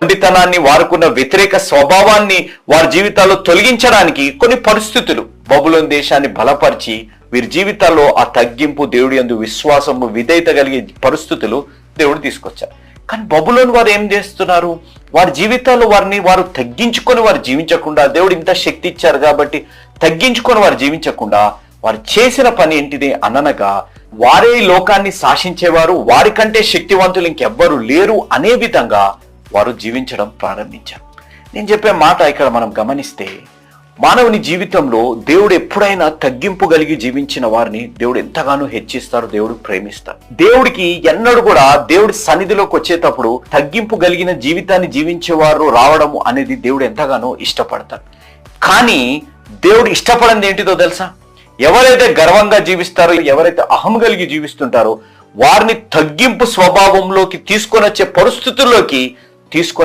మొండితనాన్ని, వారుకున్న వ్యతిరేక స్వభావాన్ని వారి జీవితాల్లో తొలగించడానికి కొన్ని పరిస్థితులు బబులోను దేశాన్ని బలపరిచి వీరి జీవితాల్లో ఆ తగ్గింపు, దేవుడి యందు విశ్వాసము, విధేయత కలిగే పరిస్థితులు దేవుడు తీసుకొచ్చారు. కానీ బబులోను వారు ఏం చేస్తున్నారు? వారి జీవితాల్లో వారు తగ్గించుకొని వారు జీవించకుండా, దేవుడు ఇంత శక్తి ఇచ్చారు కాబట్టి తగ్గించుకొని వారు జీవించకుండా వారు చేసిన పని ఏంటిది అనగా వారే ఈ లోకాన్ని శాసించేవారు, వారికంటే శక్తివంతులు ఇంకెవ్వరు లేరు అనే విధంగా వారు జీవించడం ప్రారంభించారు. నేను చెప్పే మాట ఇక్కడ మనం గమనిస్తే, మానవుని జీవితంలో దేవుడు ఎప్పుడైనా తగ్గింపు కలిగి జీవించిన వారిని దేవుడు ఎంతగానో హెచ్చిస్తారు, దేవుడు ప్రేమిస్తారు. దేవుడికి ఎన్నడూ కూడా దేవుడి సన్నిధిలోకి వచ్చేటప్పుడు తగ్గింపు కలిగిన జీవితాన్ని జీవించేవారు రావడము అనేది దేవుడు ఎంతగానో ఇష్టపడతారు. కానీ దేవుడు ఇష్టపడింది ఏంటిదో తెలుసా? ఎవరైతే గర్వంగా జీవిస్తారో, ఎవరైతే అహం కలిగి జీవిస్తుంటారో వారిని తగ్గింపు స్వభావంలోకి తీసుకొని వచ్చే పరిస్థితుల్లోకి తీసుకొని